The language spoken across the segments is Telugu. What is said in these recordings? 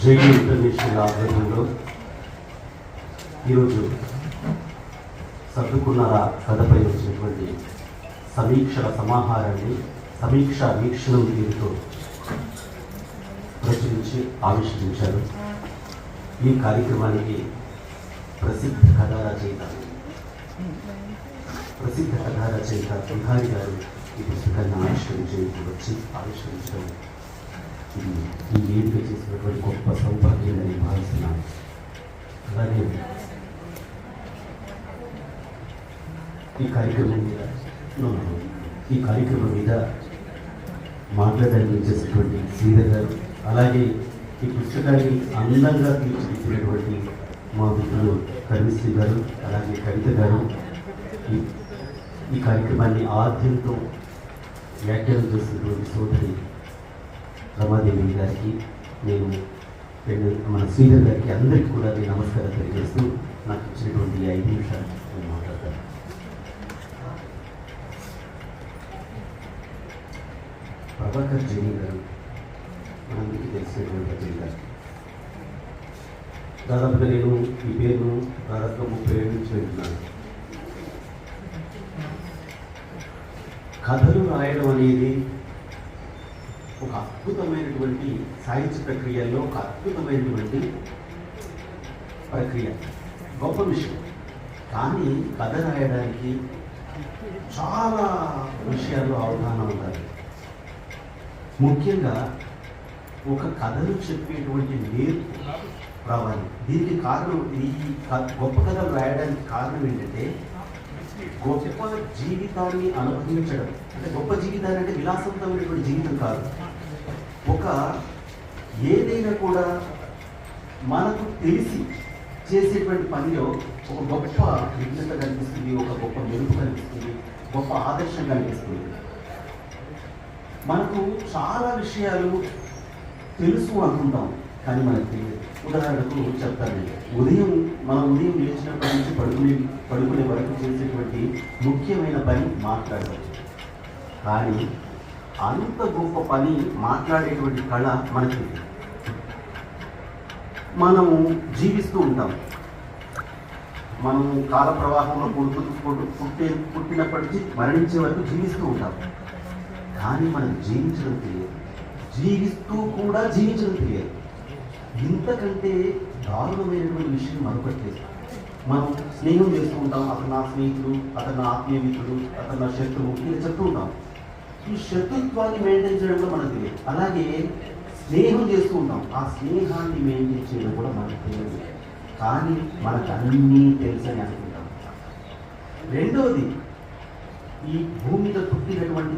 జేడీ ఇంటర్నేషనల్ ఆధ్వర్యంలో ఈరోజు సర్దుకున్నారా కథపై వచ్చినటువంటి సమీక్షల సమాహారాన్ని సమీక్షా వీక్షణం తీరుతో ప్రచురించి ఆవిష్కరించారు. ఈ కార్యక్రమానికి ప్రసిద్ధ కథా రచయిత బిహారీ గారు ఈ పుస్తకాన్ని ఆవిష్కరించడం ఈ వేదిక చేసినటువంటి గొప్ప సౌభాగ్యం అని భావిస్తున్నాను. అలాగే ఈ కార్యక్రమం మీద మాట్లాడడానికి చేసినటువంటి శ్రీధర్ గారు, అలాగే ఈ పుస్తకాన్ని అందంగా తీర్చిదిద్దినటువంటి మా మిత్రులు కవిశ్రీ గారు, అలాగే కవిత గారు, ఈ కార్యక్రమాన్ని ఆద్యంతో వ్యాఖ్యానం చేసినటువంటి సోదరి రమాదేవి గారికి, నేను మన శ్రీధర్ గారికి, అందరికీ కూడా నేను నమస్కారం తెలియజేస్తూ నాకు ఇచ్చినటువంటి 5 నిమిషాలు నేను మాట్లాడతాను. ప్రభాకర్ జైన్ గారు మనందరికీ తెలిసినటువంటి రచయిత. దాదాపుగా నేను ఈ పేరును దాదాపుగా 30 ఏళ్ళ నుంచి వింటున్నాను. కథలు రాయడం అనేది ఒక అద్భుతమైనటువంటి సాహిత్య ప్రక్రియలో ఒక అద్భుతమైనటువంటి ప్రక్రియ, గొప్ప విషయం. కానీ కథ రాయడానికి చాలా విషయాల్లో అవగాహన ఉండాలి. ముఖ్యంగా ఒక కథను చెప్పేటువంటి నేర్పు రావాలి. దీనికి కారణం, ఈ గొప్ప కథలు రాయడానికి కారణం ఏంటంటే గొప్ప జీవితాన్ని అనుభవించడం. అంటే గొప్ప జీవితాన్ని అంటే విలాసవంతమైనటువంటి జీవితం కాదు. ఒక ఏదైనా కూడా మనకు తెలిసి చేసేటువంటి పనిలో ఒక గొప్ప విఘ్నత కనిపిస్తుంది, ఒక గొప్ప మెరుపు కనిపిస్తుంది, గొప్ప ఆదర్శం కనిపిస్తుంది. మనకు చాలా విషయాలు తెలుసు అనుకుంటాం, కానీ మనకు తెలియదు. ఉదాహరణకు చెప్తానండి, మనం ఉదయం లేచినప్పటి నుంచి పడుకునే వరకు చేసేటువంటి ముఖ్యమైన పని మాట్లాడడం. కానీ అంత గొప్ప పని మాట్లాడేటువంటి కళ మనకి మనము జీవిస్తూ ఉంటాం. మనం కాల ప్రవాహంలో పుట్టినప్పటి నుంచి మరణించే వరకు జీవిస్తూ ఉంటాం. కానీ మనకు జీవించడం తెలియదు, జీవిస్తూ కూడా జీవించడం తెలియదు. ఇంతకంటే దారుణమైనటువంటి విషయం మరొకట్లేదు. మనం స్నేహం చేస్తూ ఉంటాం, అతను నా స్నేహితుడు, అతను నా ఆత్మీయ మిత్రుడు, అతను నా శత్రువు, ఇలా చెప్తూ ఉంటాం. ఈ శత్రుత్వాన్ని మెయింటైన్ చేయడంలో మనకు తెలియదు. అలాగే స్నేహం చేస్తూ ఉంటాం, ఆ స్నేహాన్ని మెయింటైన్ చేయడం కూడా మనకు తెలియదు. కానీ మనకు అన్నీ తెలుసని అనుకుంటాం. రెండవది, ఈ భూమి మీద పుట్టినటువంటి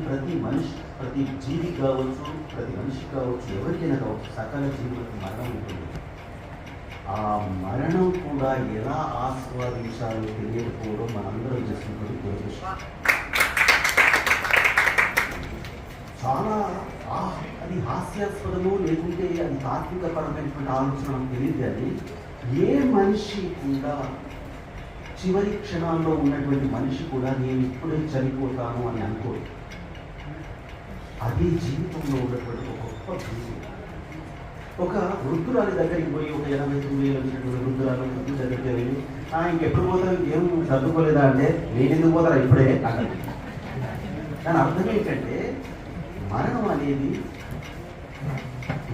ప్రతి జీవి కావచ్చు, ప్రతి మనిషి కావచ్చు, ఎవరికైనా కావచ్చు, సకల జీవులకు మరణం ఉంటుంది. ఆ మరణం కూడా ఎలా ఆస్వాదించాలో తెలియకపోవడం మనందరం చేస్తున్నటువంటి దురదృష్టం. చాలా అది హాస్యాస్పదము, లేకుంటే అది తాత్వికపరమైనటువంటి ఆలోచన మనకు తెలియదు. కానీ ఏ మనిషి కూడా, చివరి క్షణాల్లో ఉన్నటువంటి మనిషి కూడా నేను ఇప్పుడే చనిపోతాను అని అనుకోడు. అది జీవితంలో ఉన్నటువంటి ఒక గొప్ప జీవితం. ఒక వృద్ధురాలి దగ్గరికి పోయి, ఒక 89 ఏళ్ళ వృద్ధురాలు దగ్గరికి వెళ్ళి, ఇంకెప్పుడు పోతాను, ఇంకేం చదువుకోలేదా అంటే, నేను ఎందుకు పోతారా ఇప్పుడే అన్నది. దాని అర్థం ఏంటంటే, మరణం అనేది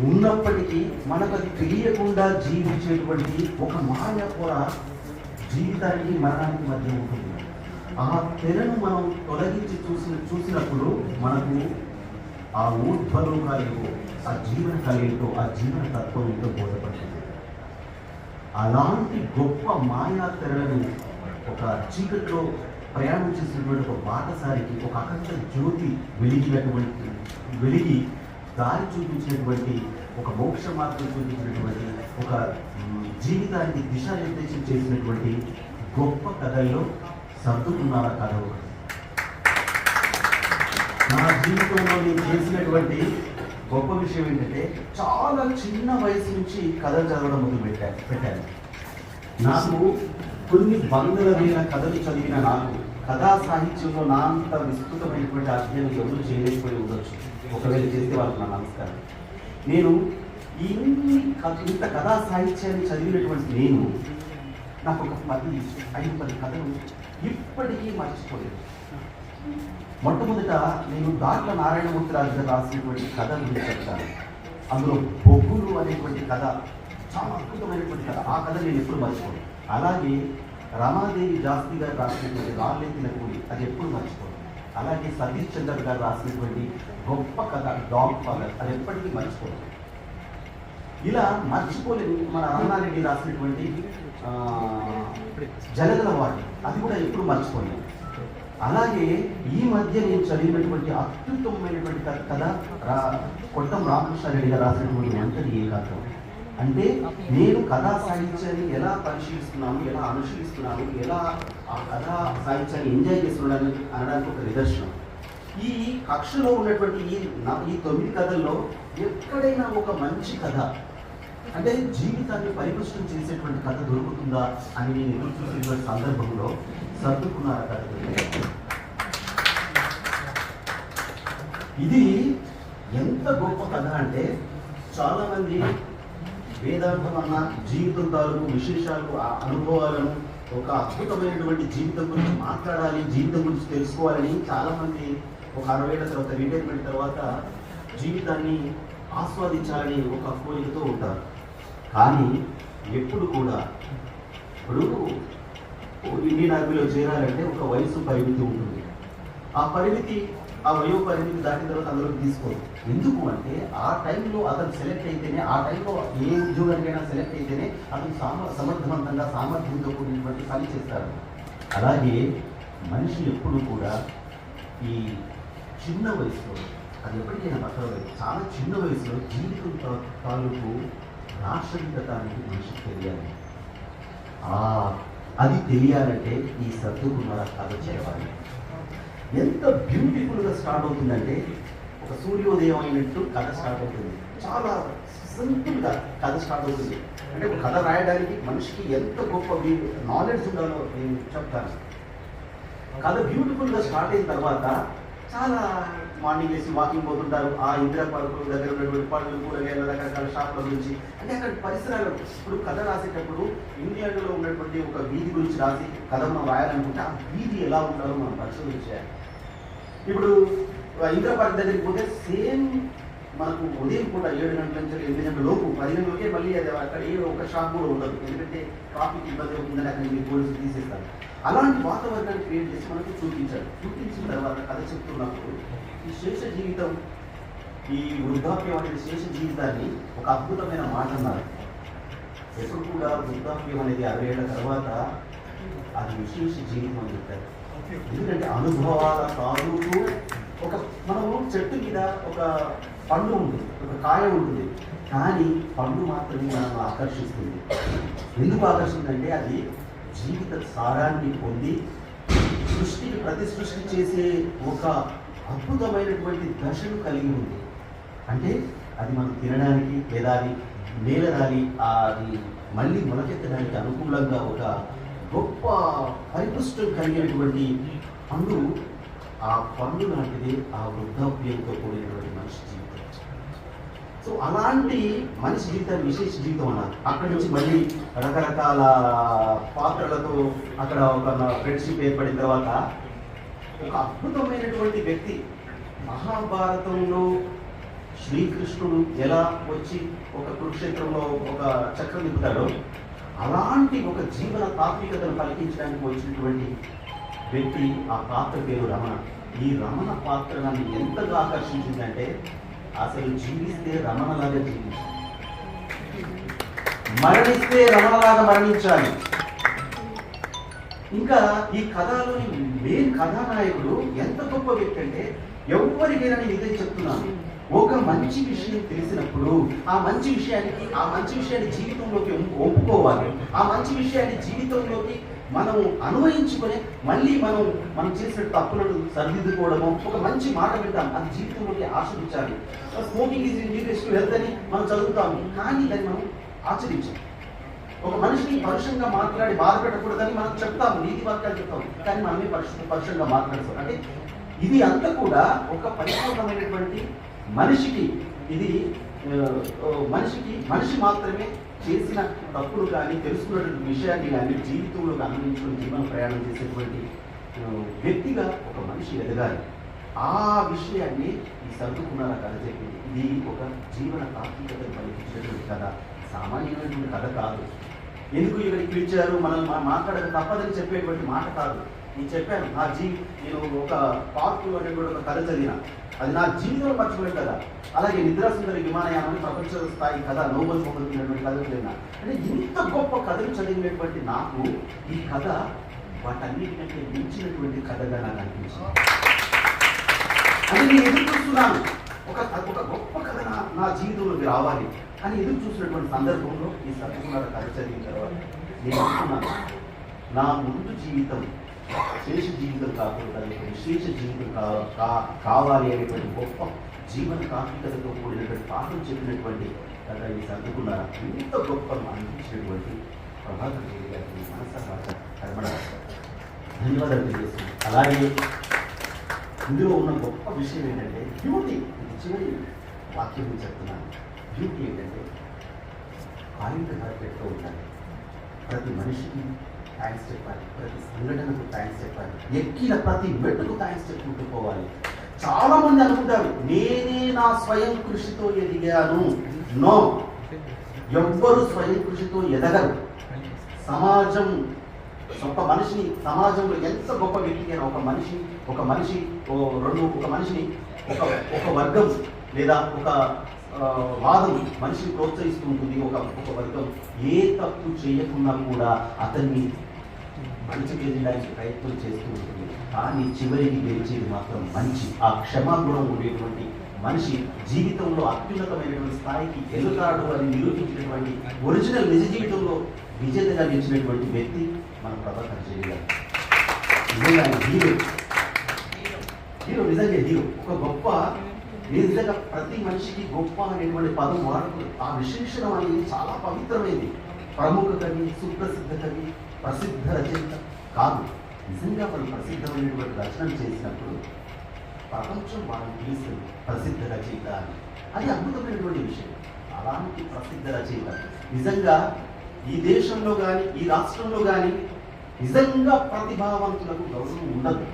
ఉన్నప్పటికీ మనకు అది తెలియకుండా జీవించేటువంటి ఒక మాయాపొర జీవితానికి మరణానికి మధ్య ఉంటుంది. ఆ తెరను మనం తొలగించి చూసినప్పుడు మనకు ఆ ఊర్ధ్వలోకాలేవో, ఆ జీవన కళేంటో, ఆ జీవన తత్వం ఏంటో బోధపడుతుంది. అలాంటి గొప్ప మాయా తెరలను ఒక చీకట్లో ప్రయాణం చేసినటువంటి ఒక బాటసారికి, ఒక అఖండ జ్యోతి వెలిగి దారి చూపించినటువంటి, ఒక మోక్ష మార్గం చూపించినటువంటి, ఒక జీవితానికి దిశానిర్దేశం చేసినటువంటి గొప్ప కథల్లో సర్దుకున్నారా కథ ఒకటి. నా జీవితంలో నేను చేసినటువంటి గొప్ప విషయం ఏంటంటే, చాలా చిన్న వయసు నుంచి కథలు చదవడం మొదలు పెట్టాను. నాకు కొన్ని వందల వేల కథలు చదివిన నాకు కథా సాహిత్యంలో నా అంత విస్తృతమైనటువంటి అధ్యయనం ఎవరు చేయలేకపోయి ఉండొచ్చు. ఒకవేళ చేస్తే వాళ్ళకి నా నమస్కారం. నేను ఇంత కథా సాహిత్యాన్ని చదివినటువంటి నేను నాకు ఒక 5-10 కథలు ఇప్పటికీ మర్చిపోలేదు. మొట్టమొదట నేను దాట్ల నారాయణమూర్తి రాజు గారు రాసినటువంటి కథ గురించి చెప్తాను. అందులో బొగ్గులు అనేటువంటి కథ చాలా అద్భుతమైనటువంటి కథ. ఆ కథ నేను ఎప్పుడు మర్చిపోను. అలాగే రమాదేవి జాస్తి గారు రాసినటువంటి రాళ్ళెత్తిన కూలి, అది ఎప్పుడు మర్చిపోను. అలాగే సతీష్ చంద్ర గారు రాసినటువంటి గొప్ప కథ డాగ్ ఫాదర్, అది ఎప్పటికీ మర్చిపోను. ఇలా మర్చిపోలేని మన అన్నారెడ్డి రాసినటువంటి జలగల వాటి, అది కూడా ఎప్పుడు మర్చిపోలేదు. అలాగే ఈ మధ్య నేను చదివినటువంటి అత్యుత్తమమైనటువంటి కథ కొట్టం రామకృష్ణారెడ్డి గారు రాసినటువంటి ఒంటరి ఏకాంతం. అంటే నేను కథా సాహిత్యాన్ని ఎలా పరిశీలిస్తున్నాను, ఎలా అనుశీలిస్తున్నాను, ఎలా ఆ కథా సాహిత్యాన్ని ఎంజాయ్ చేస్తున్నాను అనడానికి ఒక నిదర్శనం. ఈ కక్షలో ఉన్నటువంటి ఈ 9 కథల్లో ఎక్కడైనా ఒక మంచి కథ, అంటే జీవితాన్ని పరిపుష్టం చేసేటువంటి కథ దొరుకుతుందా అని నేను ఎదురు చూసేటువంటి సందర్భంలో సర్దుకున్న కథ. ఇది ఎంత గొప్ప కథ అంటే చాలామంది వేదాంతం అన్న జీవితం తాలూకు విశేషాలు, ఆ అనుభవాలను, ఒక అద్భుతమైనటువంటి జీవితం గురించి మాట్లాడాలి, జీవితం గురించి తెలుసుకోవాలని చాలామంది ఒక 60 ఏళ్ల తర్వాత రిటైర్మెంట్ తర్వాత జీవితాన్ని ఆస్వాదించాలని ఒక కోరికతో ఉంటారు. కానీ ఎప్పుడు కూడా ఇప్పుడు ఇండియన్ ఆర్మీలో చేరాలంటే ఒక వయసు పరిమితి ఉంటుంది. ఆ వయో పరిమితి దాటిన తర్వాత అందరూ తీసుకోరు. ఎందుకు అంటే ఆ టైంలో అతను సెలెక్ట్ అయితేనే, ఆ టైంలో ఏ ఉద్యోగానికైనా సెలెక్ట్ అయితేనే అతను సమర్థవంతంగా సామర్థ్యంతో కూడినటువంటి పని చేస్తారు. అలాగే మనిషి ఎప్పుడు కూడా ఈ చిన్న వయసులో, అది ఎప్పటికైనా పట్టలేదు, చాలా చిన్న వయసులో జీవితం తాలూకు దార్శనికత అనేది మనిషికి తెలియాలి. అది తెలియాలంటే ఈ సర్దుకున్న కథ చదవాలి. ఎంత బ్యూటిఫుల్గా స్టార్ట్ అవుతుందంటే ఒక సూర్యోదయం అయినట్టు కథ స్టార్ట్ అవుతుంది. చాలా సింపుల్గా కథ స్టార్ట్ అవుతుంది. అంటే ఒక కథ రాయడానికి మనిషికి ఎంత గొప్ప నాలెడ్జ్ ఉండాలో నేను చెప్తాను. కథ బ్యూటిఫుల్గా స్టార్ట్ అయిన తర్వాత చాలా మార్నింగ్ వేసి వాకింగ్ పోతుంటారు. ఆ ఇందిరా పార్కు దగ్గర ఉన్నటువంటి పళ్ళు, కూరగాయలు, రకరకాల షాపుల గురించి, అంటే అక్కడ పరిసరాలు. ఇప్పుడు కథ రాసేటప్పుడు ఇంగ్లాండ్లో ఉన్నటువంటి ఒక వీధి గురించి రాసి కథ మనం రాయాలనుకుంటే ఆ వీధి ఎలా ఉండాలో మనం పరిశోధించాలి. ఇప్పుడు ఇందిరా పార్క్ దగ్గరికి పోతే సేమ్ మనకు ఉదయం పూట 7 గంటల నుంచి 8 గంటల లోపు 10 గంటలకే మళ్ళీ అది అక్కడ ఏ ఒక షాప్ కూడా ఉండదు. ఎందుకంటే ట్రాఫిక్ ఇబ్బంది అవుతుందని అక్కడ మీరు పోలీసులు తీసేస్తారు. అలాంటి వాతావరణాన్ని క్రియేట్ చేసి మనకు చూపించారు. చూపించిన తర్వాత కథ చెప్తున్నప్పుడు ఈ శేష జీవితం, ఈ వృద్ధాప్యం అనే శేష జీవితాన్ని ఒక అద్భుతమైన మాట అన్నారు. ఎప్పుడు కూడా వృద్ధాప్యం అనేది 60 ఏళ్ల తర్వాత అది విశేష జీవితం అని చెప్తారు. ఎందుకంటే అనుభవాల తాలూకు మనము చెట్టు మీద ఒక పండు ఉంటుంది, ఒక కాయ ఉంటుంది, కానీ పండు మాత్రమే మనం ఆకర్షిస్తుంది. ఎందుకు ఆకర్షిస్తుందంటే అది జీవిత సారాన్ని పొంది సృష్టికి ప్రతిసృష్టి చేసే ఒక అద్భుతమైనటువంటి దశను కలిగి ఉంది. అంటే అది మనం తినడానికి లేదా అది నేలరాలి అది మళ్ళీ మొలకెత్తడానికి అనుకూలంగా ఒక గొప్ప పరిపుష్టం కలిగినటువంటి పండు. ఆ పండు లాంటిది ఆ వృద్ధాప్యంతో కూడినటువంటి మనిషి జీవితం. సో అలాంటి మనిషి జీవితాన్ని విశేష జీవితం అన్నారు. అక్కడి నుంచి మళ్ళీ రకరకాల పాత్రలతో అక్కడ ఒక ఫ్రెండ్షిప్ ఏర్పడిన తర్వాత ఒక అద్భుతమైనటువంటి వ్యక్తి, మహాభారతంలో శ్రీకృష్ణుడు ఎలా వచ్చి ఒక కురుక్షేత్రంలో ఒక చక్రం నింపుతాడో అలాంటి ఒక జీవన తాత్వికతను పలికించడానికి వచ్చినటువంటి వ్యక్తి, ఆ పాత్ర పేరు రమణ. ఈ రమణ పాత్ర నన్ను ఎంతగా ఆకర్షించిందంటే అసలు జీవిస్తే రమణలాగా జీవించాలి, మరణిస్తే రమణలాగా మరణించాలి. ఇంకా ఈ కథలోని మెయిన్ కథానాయకుడు ఎంత గొప్ప వ్యక్తి అంటే ఎవరికైనా నేను ఇదే చెప్తున్నాను, ఒక మంచి విషయం తెలిసినప్పుడు ఆ మంచి విషయాన్ని జీవితంలోకి ఒప్పుకోవాలి. ఆ మంచి విషయాన్ని జీవితంలోకి మనం అన్వయించుకొని మళ్ళీ మనం చేసిన తప్పులను సరిదిద్దుకోవడము, ఒక మంచి మాట వింటాం, అది జీవితంలోకి ఆస్వాదించాలి. Smoking is injurious to health అని మనం చదువుతాము, కానీ దాన్ని మనం ఆచరించాం. ఒక మనిషిని పరుషంగా మాట్లాడి బాధ పెట్టకూడదని మనం చెప్తాము, నీతి వాక్యాలు చెప్తాము, కానీ మనమే పరుషంగా మాట్లాడతాం. అంటే ఇది అంతా కూడా ఒక పరిపూర్ణమైనటువంటి మనిషికి ఇది మనిషి మాత్రమే చేసిన తప్పులు కానీ తెలుసుకున్నటువంటి విషయాన్ని కానీ జీవితంలో అన్వయించుకుని జీవన ప్రయాణం చేసేటువంటి వ్యక్తిగా ఒక మనిషి ఎదగాలి. ఆ విషయాన్ని ఈ సర్దుకున్నారా కథ చెప్పింది. ఇది ఒక జీవన తాత్వికతను పలికించినటువంటి కథ, సామాన్యమైనటువంటి కథ కాదు. ఎందుకు ఇక్కడికి పిలిచారు, మనం మాట్లాడక తప్పదని చెప్పేటువంటి మాట కాదు. నేను చెప్పాను, నేను ఒక పార్కులు అనేటువంటి ఒక కథ చదివిన, అది నా జీవితంలో మర్చిపోయిన కథ. అలాగే నిద్రాసుందరి విమానయానం ప్రపంచ స్థాయి కథ, నోబెల్ పొందుతున్నటువంటి కథ చదివిన. అంటే ఇంత గొప్ప కథలు చదివినటువంటి నాకు ఈ కథ వాటన్నిటికంటే మించినటువంటి కథగా నాకు అనిపించింది. అని నేను ఎదురు చూస్తున్నాను, ఒక గొప్ప కథ నా జీవితంలోకి రావాలి అని ఎదురు చూసినటువంటి సందర్భంలో ఈ సత్యకుమార కథ చదివిన తర్వాత నేను అనుకున్నాను, నా ముందు జీవితం శేష జీవితం కాకుండా విశేష జీవితం కావాలి అనేటువంటి గొప్ప జీవన తాత్వికతతో కూడినటువంటి పాఠం చెప్పినటువంటి కథ ఈ సర్దుకున్నారా. ఇంత గొప్ప అనిపించినటువంటి ప్రభాకర్ రెడ్డి గారికి మనసారా కర్మణ ధన్యవాదాలు తెలియజేస్తున్నాను. అలాగే ఇందులో ఉన్న గొప్ప విషయం ఏంటంటే బ్యూటీ. ఇది చివరి వాక్యం చెప్తున్నాను. బ్యూటీ ఏంటంటే పాయింట్ పెడుతూ ఉండాలి. ప్రతి మనిషికి థ్యాంక్స్ చెప్పాలి, ప్రతి సంఘటనకు థ్యాంక్స్ చెప్పాలి, ఎక్కిన ప్రతి మెట్టుకు థ్యాంక్స్ చెప్పుకుంటూ పోవాలి. చాలా మంది అనుకుంటారు నేనే నా స్వయం కృషితో ఎదిగాను. నో, ఎవ్వరు స్వయం కృషితో ఎదగరు. సమాజంలో ఎంత గొప్ప వ్యక్తికైనా ఒక వర్గం లేదా ఒక వాదం మనిషిని ప్రోత్సహిస్తూ ఉంటుంది. ఒక వర్గం ఏ తప్పు చేయకుండా కూడా అతన్ని మంచి గెలిచడానికి ప్రయత్నం చేస్తూ ఉంటుంది. కానీ చివరికి గెలిచేది మాత్రం మంచి, ఆ క్షమాగుణం ఉండేటువంటి మనిషి జీవితంలో అత్యున్నతమైనటువంటి స్థాయికి ఎదుగుతాడు అని నిరూపించినటువంటి ఒరిజినల్ నిజ జీవితంలో విజేతగా నిలిచినటువంటి వ్యక్తి మన ప్రభాకర్ రెడ్డి గారు. నిజంగా హీరో నిజంగా హీరో. ఒక గొప్ప నిజంగా ప్రతి మనిషికి గొప్ప అనేటువంటి పదం వాడుతుంది. ఆ విశేషణ అనేది చాలా పవిత్రమైంది. ప్రముఖ కవి, సుప్రసిద్ధ కవి, ప్రసిద్ధ రచయిత కాదు. నిజంగా వాళ్ళు ప్రసిద్ధమైనటువంటి రచనలు చేసినప్పుడు ప్రపంచం వాళ్ళని పిలుస్తుంది ప్రసిద్ధ రచయిత అని. అది అద్భుతమైనటువంటి విషయం. అలాంటి ప్రసిద్ధ రచయిత నిజంగా ఈ దేశంలో కానీ ఈ రాష్ట్రంలో కానీ నిజంగా ప్రతిభావంతులకు గౌరవం ఉండదు.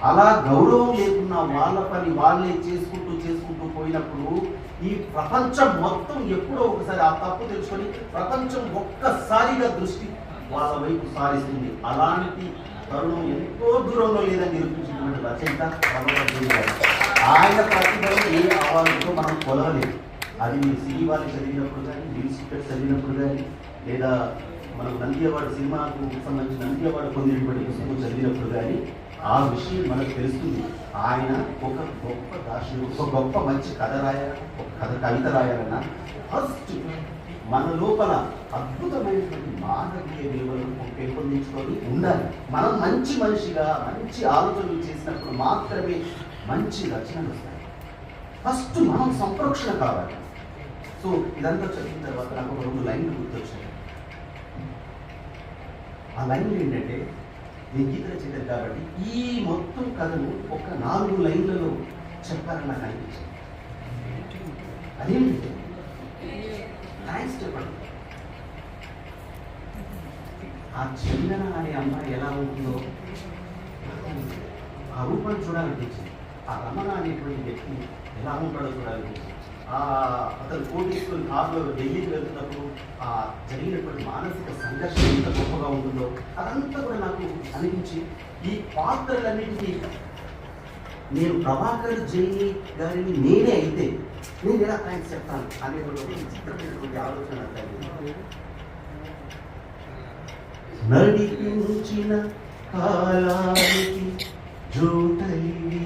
అలా గౌరవం లేకున్నా వాళ్ళ పని వాళ్ళే చేసుకుంటూ పోయినప్పుడు ఈ ప్రపంచం మొత్తం ఎప్పుడో ఒకసారి ఆ తప్పు తెలుసుకొని ప్రపంచం ఒక్కసారిగా దృష్టి వాళ్ళ వైపు సారిస్తుంది. అలాంటి తరుణం ఎంతో దూరంలో లేదని నిరూపించినటువంటి రచయిత ఆయన ప్రతిభను ఏ ఆవాలతో మనం కొలవలేదు. అది మీరు సినీ వాళ్ళు చదివినప్పుడు కానీ, న్యూస్ పేపర్ చదివినప్పుడు కానీ, లేదా మనం నంది అవార్డు సినిమాకు సంబంధించిన నంది అవార్డు పొందినటువంటి పుస్తకం చదివినప్పుడు కానీ ఆ విషయం మనకు తెలుస్తుంది. ఆయన ఒక గొప్ప దార్శనికుడు, ఒక గొప్ప మంచి కథ రాయాలి, ఒక కవిత రాయాలన్నా ఫస్ట్ మన లోపల అద్భుతమైనటువంటి మానవీయ విలువలను పెంపొందించుకొని ఉండాలి. మనం మంచి మనిషిగా మంచి ఆలోచనలు చేసినప్పుడు మాత్రమే మంచి రచనలు వస్తాయి. ఫస్ట్ మనం సంరక్షణ కావాలి. సో ఇదంతా చదివిన తర్వాత నాకు ఒక 2 లైన్లు గుర్తొచ్చాయి. ఆ లైన్లు ఏంటంటే, నేను గీత రచయిత కాబట్టి ఈ మొత్తం కథను ఒక 4 లైన్లలో చెప్పాలని నాకు అనిపించింది. అదేంటంటే థ్యాంక్స్ చెప్పండి. ఆ చందన అనే అమ్మాయి ఎలా ఉంటుందో ఆ రూపాన్ని చూడాలనిపించింది. ఆ రమణ అనేటువంటి వ్యక్తి ఎలా ఉంటాడో చూడాలనిపించింది. అతను కోటీశ్వరుని కారులో ఢిల్లీకి వెళ్తున్నప్పుడు ఆ జరిగినటువంటి మానసిక సంఘర్షణ ఎంత గొప్పగా ఉంటుందో అదంతా కూడా నాకు అనిపించి, ఈ పాత్రలన్నింటినీ నేను ప్రభాకర్ జైని గారిని నేనే అయితే నేను ఎలా థ్యాంక్స్ చెప్తాను అనేటువంటి ఆలోచన నడిపించిన కాలానికి జ్యోతలివి,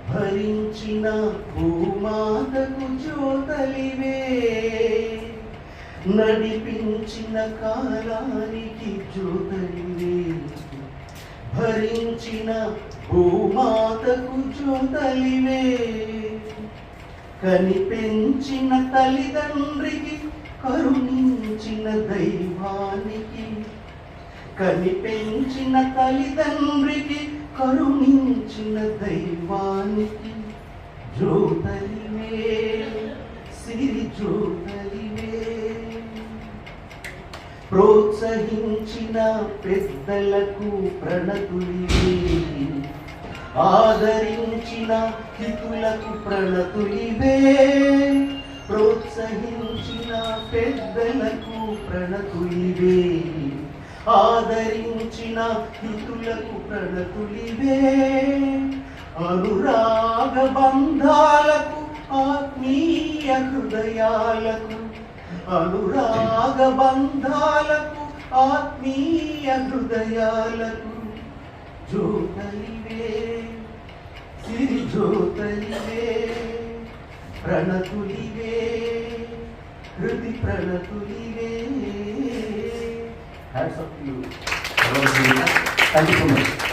భరించిన భూమాతకు జ్యోతలివే, నడిపించిన కాలానికి జ్యోతలివే, భరించిన భూమాతకు జ్యోతలివే, కనిపెంచిన తల్లిదండ్రికి కరుణించిన దైవానికి, కనిపెంచిన తల్లిదండ్రికి కరుణించిన దైవానికి జ్యోతలివే సిరి జ్యోతలివే. ప్రోత్సహించిన పెద్దలకు ప్రణతులివే, ఆదరించిన హితులకు ప్రణతులివే. ప్రోత్సహించిన పెద్దలకు ప్రణతులివే, ఆదరించిన హితులకు ప్రణతులివే. అనురాగ బంధాలకు ఆత్మీయ హృదయాలకు, అనురాగ బంధాలకు ఆత్మీయ హృదయాలకు జ్యోతలివే సిరి జ్యోతలివే. ప్రణతులివే హృది ప్రణతులివే. Hats off you. Thank you so much.